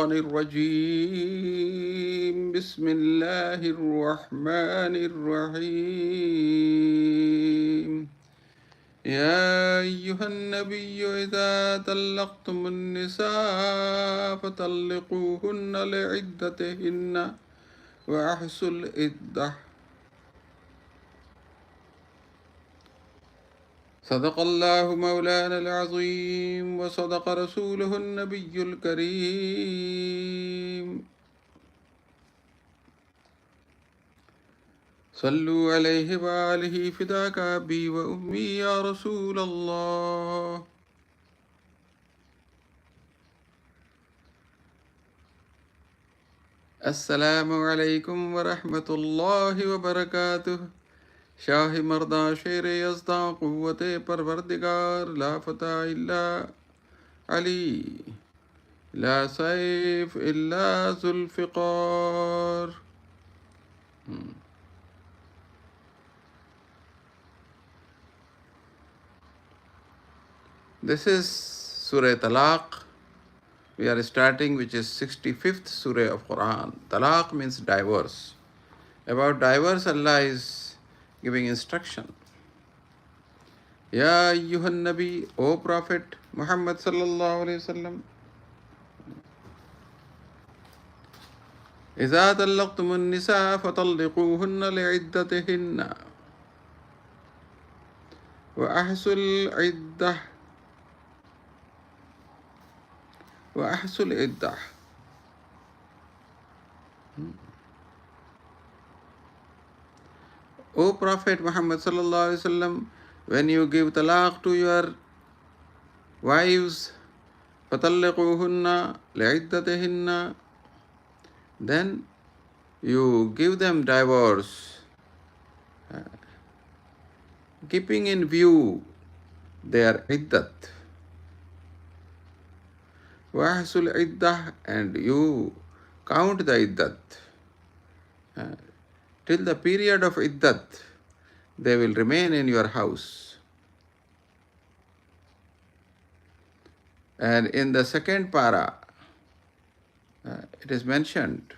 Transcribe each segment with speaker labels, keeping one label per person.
Speaker 1: الرجيم بسم الله الرحمن الرحيم يا أيها النبي إذا طلقتم النساء فطلقوهن لعدتهن وأحصوا العدة صدق الله مولانا العظيم وصدق رسوله النبي الكريم صلوا عليه وآله فداك أبي وأمي يا رسول الله. السلام عليكم ورحمة الله وبركاته. شاہ مرداں شیر یزداں قوت پروردگار لا فتح الا علی لا سیف الا ذوالفقار. This is Surah Talaq. We are starting, which is 65th Surah of Quran. Talaq means divorce. About divorce, Allah is giving instruction. Ya ayyuhan Nabi, O Prophet Muhammad sallallahu alayhi wasallam. إذا طلقتم النساء فطلقوهن لعدتهن وأحصوا العدة وأحصوا العدة. O Prophet Muhammad sallallahu alaihi wasallam, when you give talaq to your wives, فَطَلِّقُوهُنَّ لِعِدَّتِهِنَّ, then you give them divorce, keeping in view their iddat. وَأَحْصُوا الْعِدَّةِ, and you count the iddat. Till the period of iddat, they will remain in your house. And in the second para, it is mentioned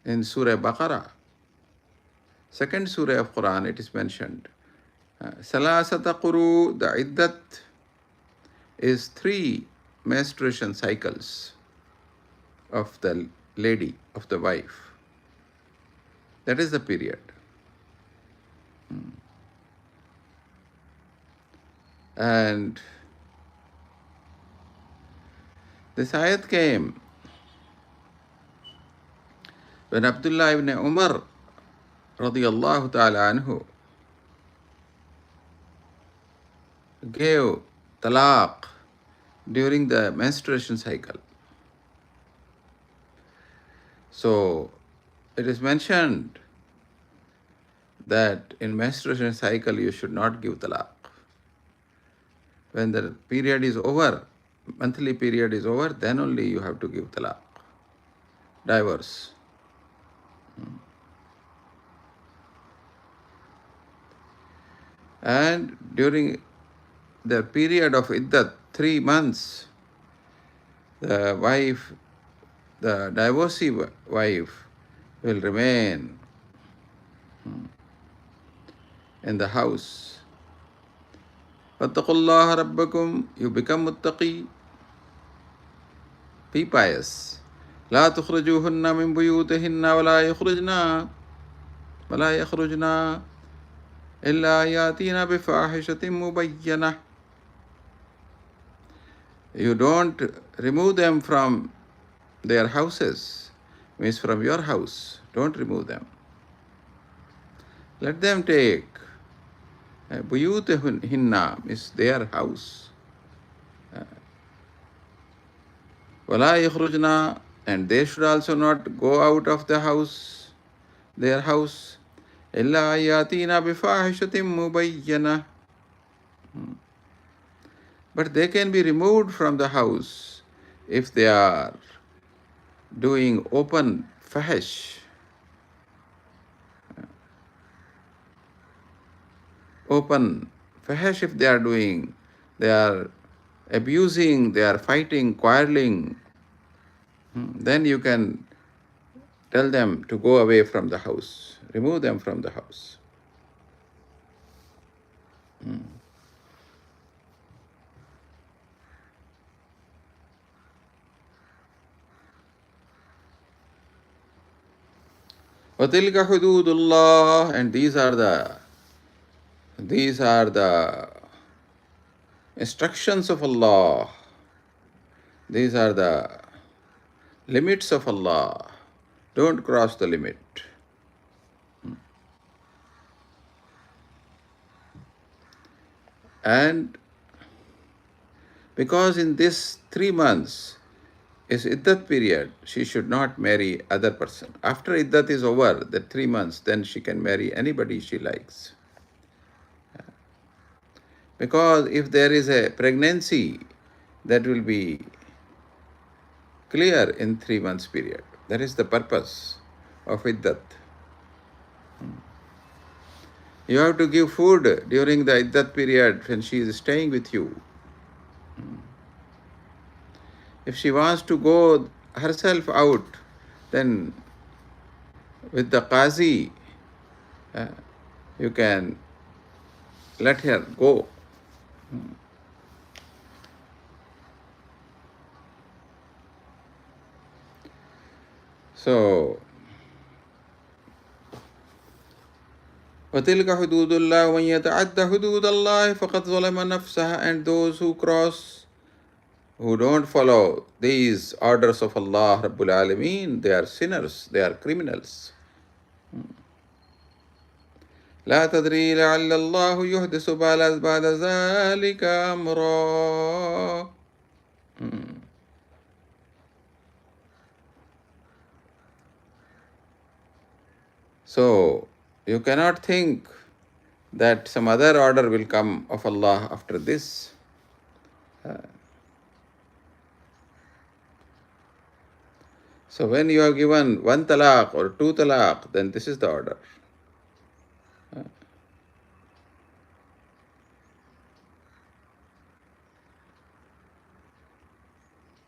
Speaker 1: in Surah Baqarah, second Surah of Quran, it is mentioned. Salasata Quru, the iddat is 3 menstruation cycles of the lady, of the wife. That is the period. And this ayat came when Abdullah ibn Umar radiyallahu ta'ala anhu gave talaq during the menstruation cycle. So it is mentioned that in menstruation cycle you should not give talaq. When the period is over, monthly period is over, then only you have to give talaq, divorce. And during the period of iddat, 3 months, the wife, the divorcee wife, will remain in the house. فَاتَّقُوا اللَّهَ رَبَّكُمْ, you become muttaqi, be pious. لَا تُخْرِجُوهُنَّ مِنْ بُيُوتِهِنَّ وَلَا يَخْرُجْنَا إِلَّا يَأْتِينَ بِفَاحِشَةٍ مُبَيَّنَةٍ. You don't remove them from their houses, means from your house. Don't remove them. Let them take buyutihinna, means their house. Wala yakhrujna, and they should also not go out of the house, their house. Illa ayatina bifahishatin mubayyana. But they can be removed from the house if they are doing open fahish. Open fahish if they are doing, they are abusing, they are fighting, quarreling, then you can tell them to go away from the house, remove them from the house. وَتِلْكَ حُدُودُ اللَّهِ, and these are the instructions of Allah. These are the limits of Allah. Don't cross the limit. And because in this 3 months is iddat period, she should not marry other person. After iddat is over, the 3 months, then she can marry anybody she likes. Because if there is a pregnancy, that will be clear in 3 months period. That is the purpose of iddat. You have to give food during the iddat period when she is staying with you. If she wants to go herself out, then with the qazi, you can let her go. So, وَتِلْكَ حُدُودُ اللَّهِ وَمَنْ يَتَعَدَّ حُدُودَ اللَّهِ فَقَدْ ظَلَمَ نَفْسَهُ, and those who don't follow these orders of Allah Rabbul Alameen, they are sinners, they are criminals. لا تدري لعل الله يحدث بعد ذلك أمرا. So, you cannot think that some other order will come of Allah after this. So, when you are given 1 talaq or 2 talaq, then this is the order.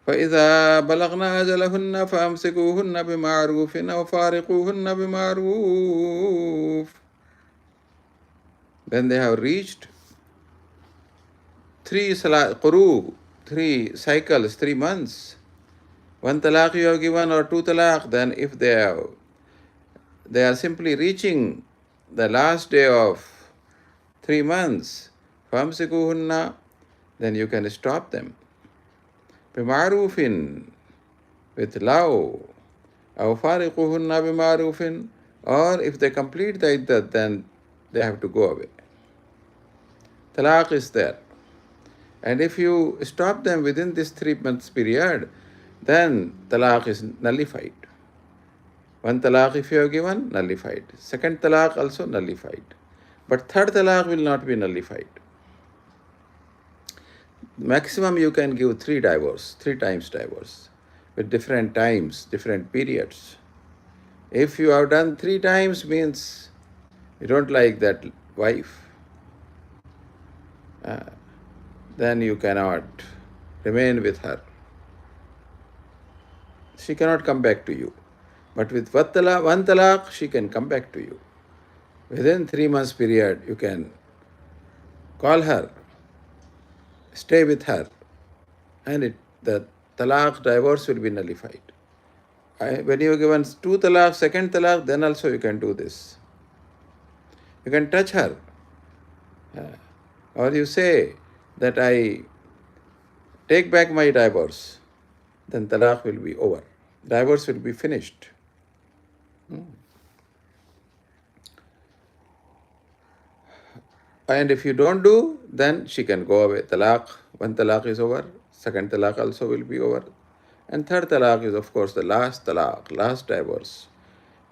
Speaker 1: فإذا بلغن أجلهن فأمسكوهن بمعروف أو فارقوهن بمعروف. Then they have reached 3 3 cycles, 3 months. 1 talaq you have given or 2 talaq, then if they are simply reaching the last day of 3 months, فَأَمْسِكُوهُنَّ, then you can stop them. بِمَعْرُوفٍ, with love. أَوْ فَارِقُوهُنَّ بِمَعْرُوفٍ, or if they complete the iddat, then they have to go away. Talaq is there. And if you stop them within this 3 months period, then talaq is nullified. 1 talaq if you have given, nullified. 2nd talaq also nullified. But 3rd talaq will not be nullified. Maximum you can give 3 times divorce, with different times, different periods. If you have done 3 times, means you don't like that wife, then you cannot remain with her. She cannot come back to you. But with 1 talaq, she can come back to you. Within 3 months period, you can call her, stay with her, and the talaq, divorce will be nullified. When you have given 2 talaq, 2nd talaq, then also you can do this. You can touch her. Or you say that I take back my divorce, then talaq will be over. Divorce will be finished. And if you don't do, then she can go away. Talaq, 1 talaq is over, 2nd talaq also will be over. And 3rd talaq is, of course, the last talaq, last divorce.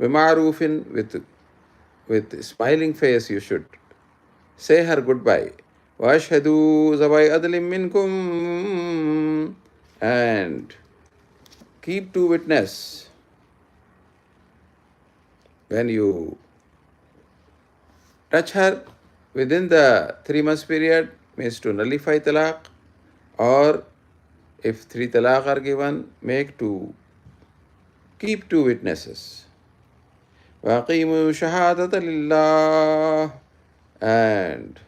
Speaker 1: Bima'rufin, with smiling face you should say her goodbye. وَأَشْهَدُوا ذَوَيْ أَدْلٍ مِّنْكُمْ, and keep 2 witnesses. When you touch her within the 3 months period, means to nullify talaq, Or if 3 talaq are given, make 2. Keep 2 witnesses. وَأَقِيمُوا شَهَادَةَ لِلَّهِ. And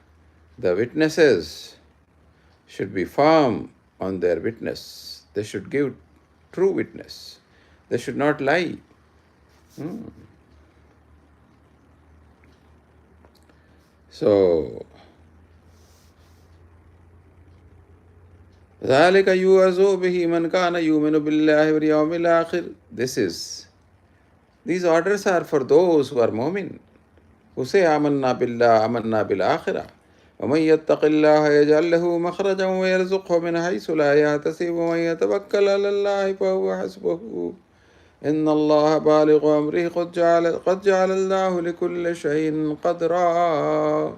Speaker 1: the witnesses should be firm on their witness. They should give true witness. They should not lie. So, ذَلِكَ يُوعَظُ بِهِ مَنْ كَانَ يُؤْمِنُ بِاللَّهِ وَالْيَوْمِ الْآخِرِ. These orders are for those who are mu'min, who say آمنا بالله آمنا بالآخرة ومن يتق الله يجعل له مخرجا ويرزقه من حيث لا يحتسب ومن يتوكل على الله فهو حسبه إن الله بالغ أمره قد جعل الله لكل شيء قدرا.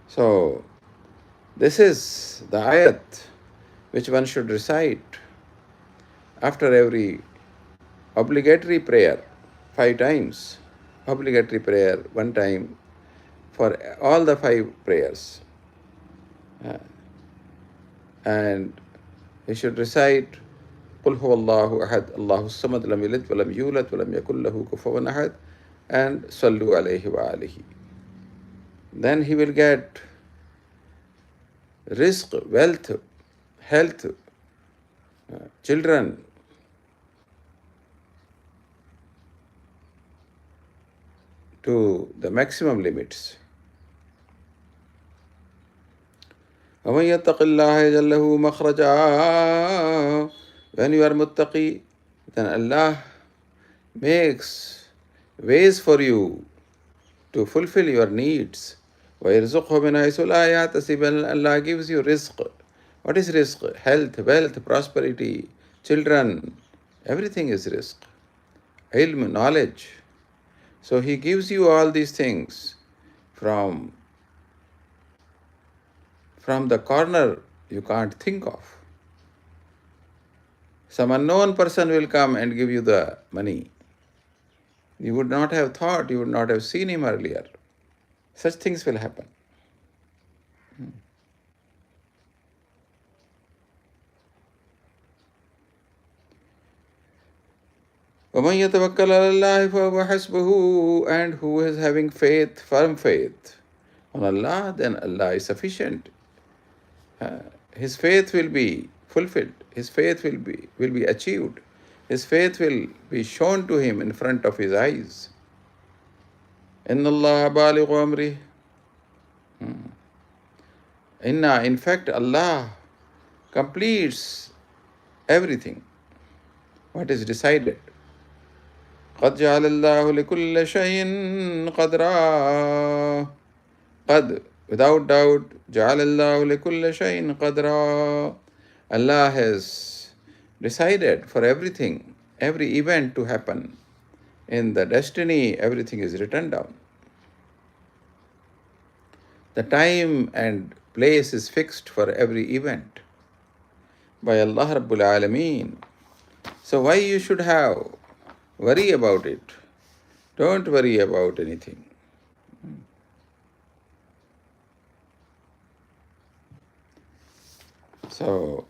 Speaker 1: So, this is the ayat which one should recite after every obligatory prayer 5 times. Obligatory prayer 1 time for all the 5 prayers. And he should recite قُلْ هُوَ اللَّهُ أَحَدٌ اللَّهُ الصَّمَدُ لَمْ يَلِدْ وَلَمْ يُولَدْ وَلَمْ يَكُنْ لَهُ كُفُوًا أَحَدٌ and صَلُّوا عَلَيْهِ وَآلِهِ. Then he will get rizq, wealth, health, children, to the maximum limits. وَمَنْ يَتَّقِ اللَّهَ يَجْعَلْ لَهُ مَخْرَجًا. When you are muttaqi, then Allah makes ways for you to fulfill your needs. وَيَرْزُقْهُ مِنْ حَيْثُ لَا يَحْتَسِبُ. Allah gives you rizq. What is rizq? Health, wealth, prosperity, children. Everything is rizq. Ilm, knowledge. So He gives you all these things from the corner you can't think of. Some unknown person will come and give you the money. You would not have thought, you would not have seen him earlier. Such things will happen. وَمَنْ يَتَوَكَّلْ عَلَى اللَّهِ فَهُوَ حَسْبُهُ. And who is having faith, firm faith on Allah, then Allah is sufficient. His faith will be fulfilled. His faith will be achieved. His faith will be shown to him in front of his eyes. إِنَّ اللَّهَ بَالِغُ أَمْرِهِ. In fact, Allah completes everything, what is decided. قَدْ جَعَلَ اللَّهُ لِكُلِّ شَيْءٍ قَدْرًا. قَدْ, without doubt, جَعَلَ اللَّهُ لِكُلِّ شَيْءٍ قَدْرًا. Allah has decided for everything, every event to happen. In the destiny, everything is written down. The time and place is fixed for every event by Allah Rabbul Alameen. So why you should have worry about it? Don't worry about anything. So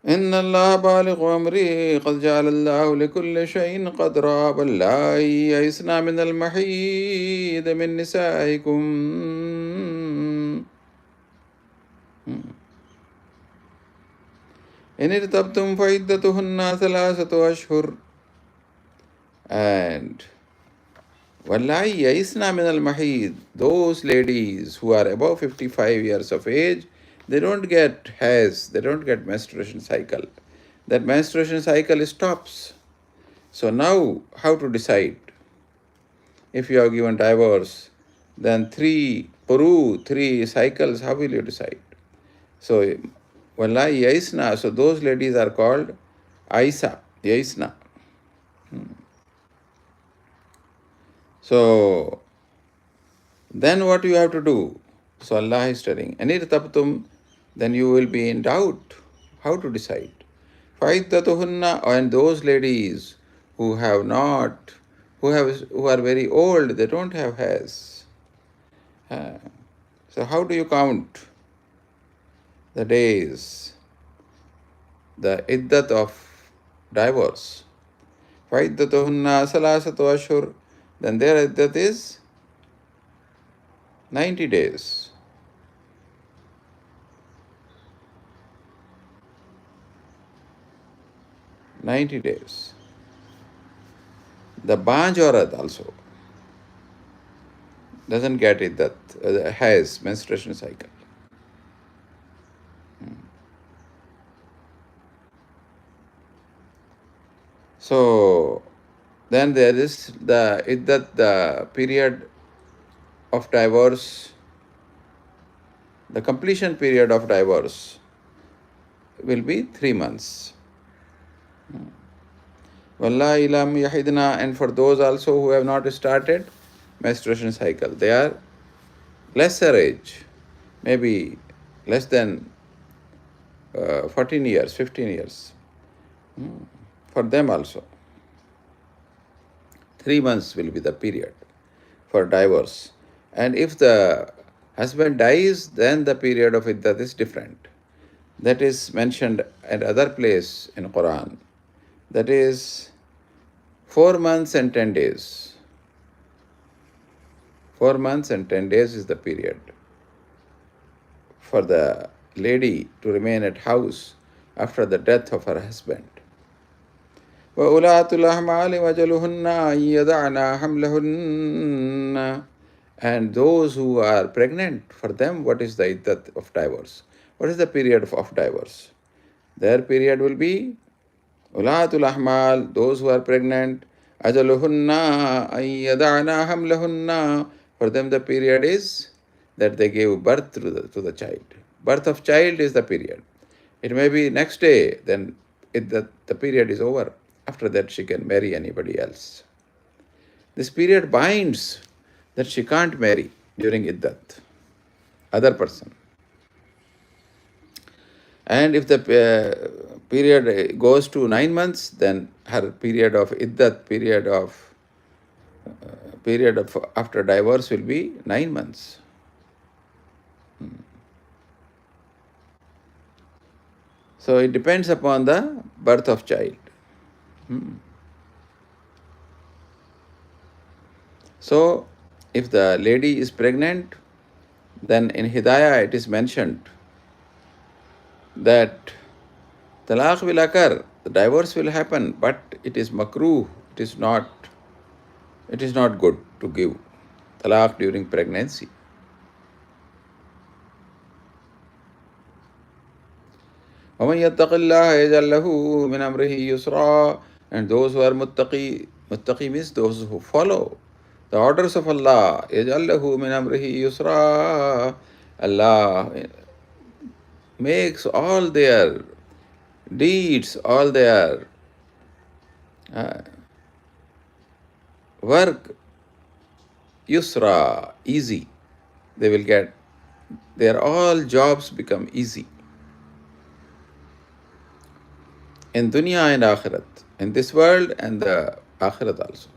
Speaker 1: إن الله بالغ أمره قد جعل الله لكل شيء قدرا واللائي يئسن من المحيض من نسائكم إن ارتبتم فعدتهن 3 أشهر. And واللائي يئسن من المحيض, those ladies who are above 55 years of age, they don't get menstruation cycle. That menstruation cycle stops. So now, how to decide? If you have given divorce, then 3 cycles, how will you decide? So, wallahi yaisna, so those ladies are called Aisa, yaisna. So, then what you have to do? So Allah is telling, Anir taptum, then you will be in doubt how to decide. فَعِدَّتُهُنَّ, and those ladies who have not, who are very old, they don't have hairs. So how do you count the days, the iddat of divorce? فَعِدَّتُهُنَّ ثَلَاثَةُ أَشْهُرٍ, then their iddat is 90 days. 90 days. The Banj Aurat also doesn't get it, that has menstruation cycle. So then there is the iddat, the period of divorce, the completion period of divorce will be 3 months. Wallahi lam yahidna, and for those also who have not started menstruation cycle, they are lesser age, maybe less than 14 years, 15 years. For them also, 3 months will be the period for divorce. And if the husband dies, then the period of iddat is different. That is mentioned at other place in Quran. That is 4 months and 10 days. 4 months and 10 days is the period for the lady to remain at house after the death of her husband. وَأُولَاتُ الْأَحْمَالِ وَجَلُهُنَّ أَن يَضَعْنَ حَمْلَهُنَّ, and those who are pregnant, for them what is the iddat of divorce? What is the period of divorce? Their period will be Ulatul Ahmal, those who are pregnant, Ajaluhunna ayyadana hamlahunna. For them the period is that they gave birth to the child. Birth of child is the period. It may be next day, then the period is over. After that she can marry anybody else. This period binds that she can't marry during iddat other person. And if the period goes to 9 months, then her period of iddat, period of after divorce will be 9 months. So it depends upon the birth of child. So if the lady is pregnant, then in Hidayah it is mentioned that talaq will occur, the divorce will happen, but it is makruh, it is not good to give talaq during pregnancy. وَمَنْ يَتَّقِ اللَّهَ يَجْعَلْ لَهُ مِنْ أَمْرِهِ يُسْرًا, and those who are muttaqi means those who follow the orders of Allah, يَجْعَلْ لَهُ مِنْ أَمْرِهِ يُسْرًا, Allah makes all their deeds, all their work yusra, easy. They will get, their all jobs become easy. In dunya and akhirat, in this world and the akhirat also.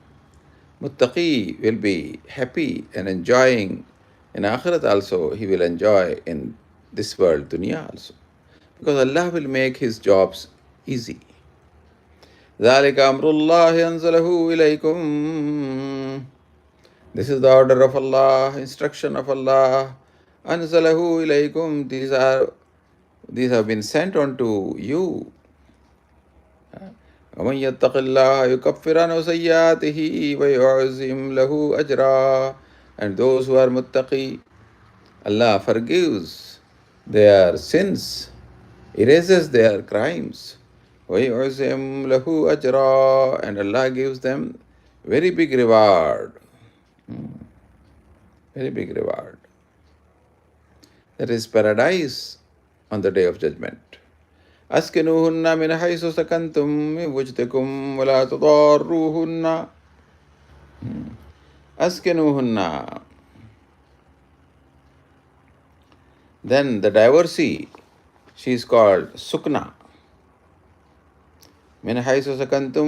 Speaker 1: Muttaqi will be happy and enjoying in akhirat also, he will enjoy in this world, dunya also. Because Allah will make his jobs easy. ذَلِكَ أَمْرُ اللَّهِ أَنزَلَهُ إِلَيْكُمْ. This is the order of Allah, instruction of Allah. أَنزَلَهُ إِلَيْكُمْ. These have been sent unto you. وَمَنْ يَتَّقِ اللَّهَ يُكَفِّرْ عَنْهُ سَيِّئَاتِهِ وَيُعْظِمْ لَهُ أَجْرًا. And those who are muttaqi, Allah forgives their sins, erases their crimes. وَيُعْظِمْ لَهُ أَجْرًا. And Allah gives them very big reward. Very big reward. That is paradise on the day of judgment. أسكنوهن من حيث سكنتم من وجدكم ولا تضاروهن. أسكنوهن. Then the divorcee she is called Sukna. من حيث سكنتم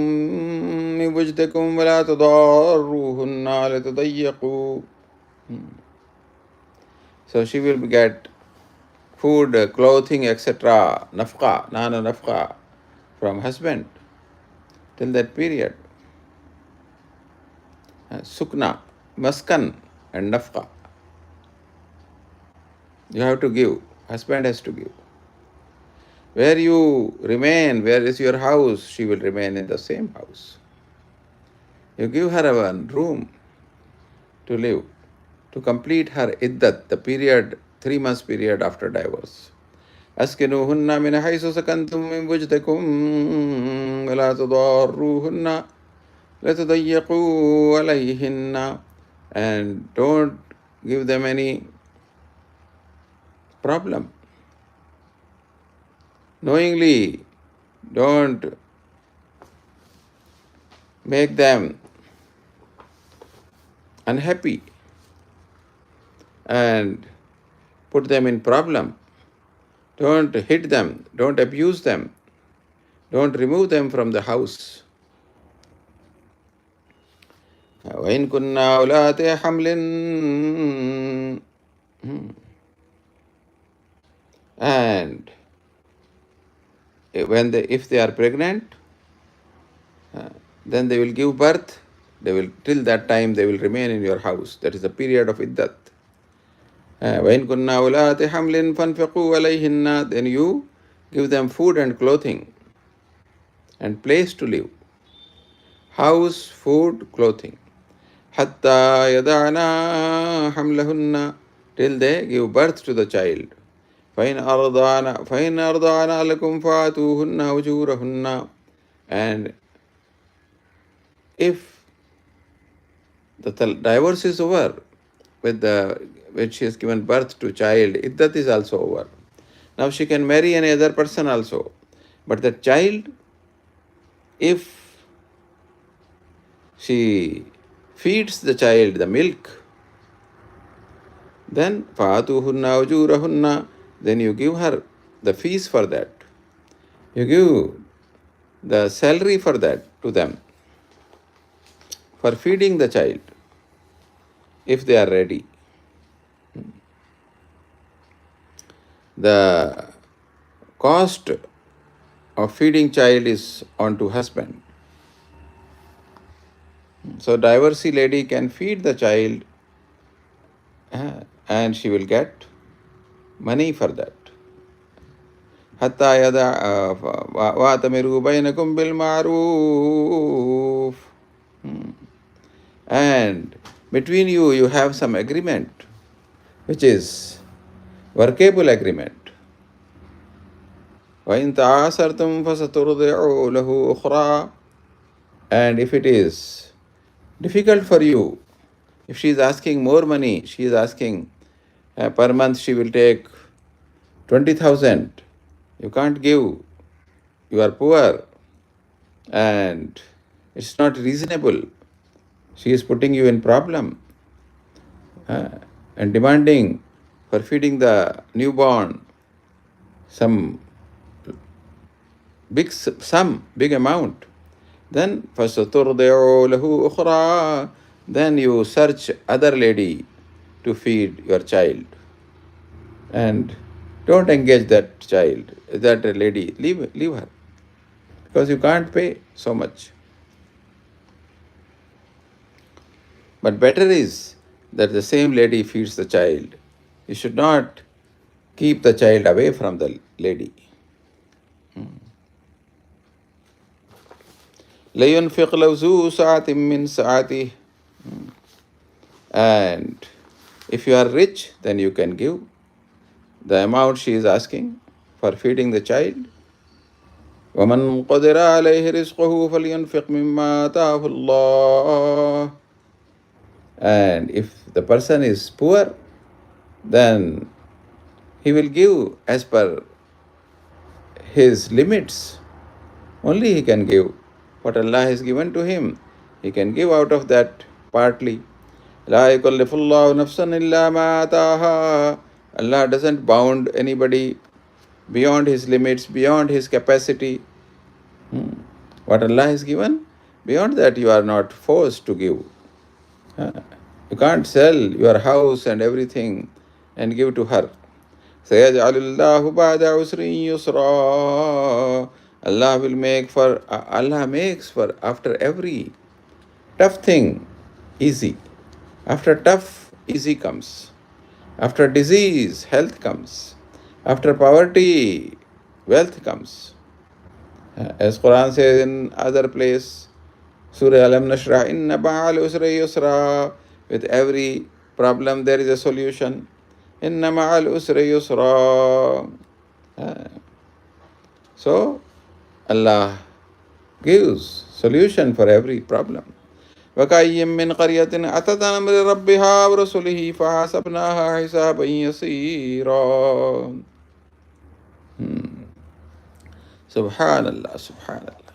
Speaker 1: من وجدكم ولا تضاروهن لتضيقوا. So she will get food, clothing, etc. Nafqa, nana nafqa from husband till that period. Sukna, maskan and nafqa. You have to give. Husband has to give. Where you remain, where is your house, she will remain in the same house. You give her a room to live, to complete her iddat, the period, 3 months period after divorce. أسكنوهن من حيث سكنتم من وجدكم ولا تضاروهن لتضيقوا عليهن, and don't give them any problem. Knowingly, don't make them unhappy and put them in problem. Don't hit them, don't abuse them, don't remove them from the house. وإن كنا أولات حمل, and if they are pregnant, then they will give birth. Till that time they will remain in your house. That is the period of iddat. وإن كنا أولات حمل فانفقوا عليهن, then you give them food and clothing and place to live. House, food, clothing. حتى يضعنا حملهن, till they give birth to the child. فإن أرضعنا لكم فآتوهن أجورهن, and if the divorce is over when she has given birth to child, iddat is also over. Now she can marry any other person also. But the child, if she feeds the child the milk, then فَآتُوهُنَّ أُجُورَهُنَّ, then you give her the fees for that. You give the salary for that to them, for feeding the child, if they are ready. The cost of feeding child is on to husband. So divorcee lady can feed the child and she will get money for that. حتى وَأَتَمِرُوا بَيْنَكُمْ بِالْمَعْرُوفِ, and between you have some agreement which is workable agreement. وَإِن تَعَاسَرْتُمْ فَسَتُرْضِعُ لَهُ أُخْرَى, and if it is difficult for you, if she is asking more money, she is asking per month she will take 20,000, you can't give, you are poor and it's not reasonable. She is putting you in problem and demanding for feeding the newborn some big amount. Then فَسَتُرْضِعُ لَهُ أُخْرَى, then you search other lady to feed your child. And don't engage that lady, leave her, because you can't pay so much. But better is that the same lady feeds the child. You should not keep the child away from the lady. لَيُنْفِقْ لَوْ ذُو سَعَةٍ مِّنْ سَعَتِهِ, and if you are rich, then you can give the amount she is asking for feeding the child. وَمَنْ قَدِرَ عَلَيْهِ رِزْقُهُ فَلْيُنْفِقْ مِمَّا آتَاهُ اللَّهُ, and if the person is poor, then he will give as per his limits. Only he can give what Allah has given to him. He can give out of that partly. لَا يُكَلِّفُ اللَّهُ نَفْسًا إِلَّا مَا آتَاهَا, Allah doesn't bound anybody beyond his limits, beyond his capacity. What Allah has given, beyond that you are not forced to give. You can't sell your house and everything and give to her. سَيَجْعَلُ اللَّهُ بَعْدَ عُسْرٍ يُسْرًا. Allah makes for after every tough thing easy. After tough, easy comes. After disease, health comes. After poverty, wealth comes. As Quran says in other place, Surah Alam Nashrah, Inna Ba'al Usra Yusra. With every problem there is a solution. Inna Ma'al Usra Yusra. So Allah gives solution for every problem. وَكَأَيٍّ مِّنْ قَرْيَةٍ أَتَتْ عَنْ أَمْرِ رَبِّهَا وَرُسُلِهِ فَحَاسَبْنَاهَا حِسَابًا يَسِيرًا. Subhanallah, Subhanallah.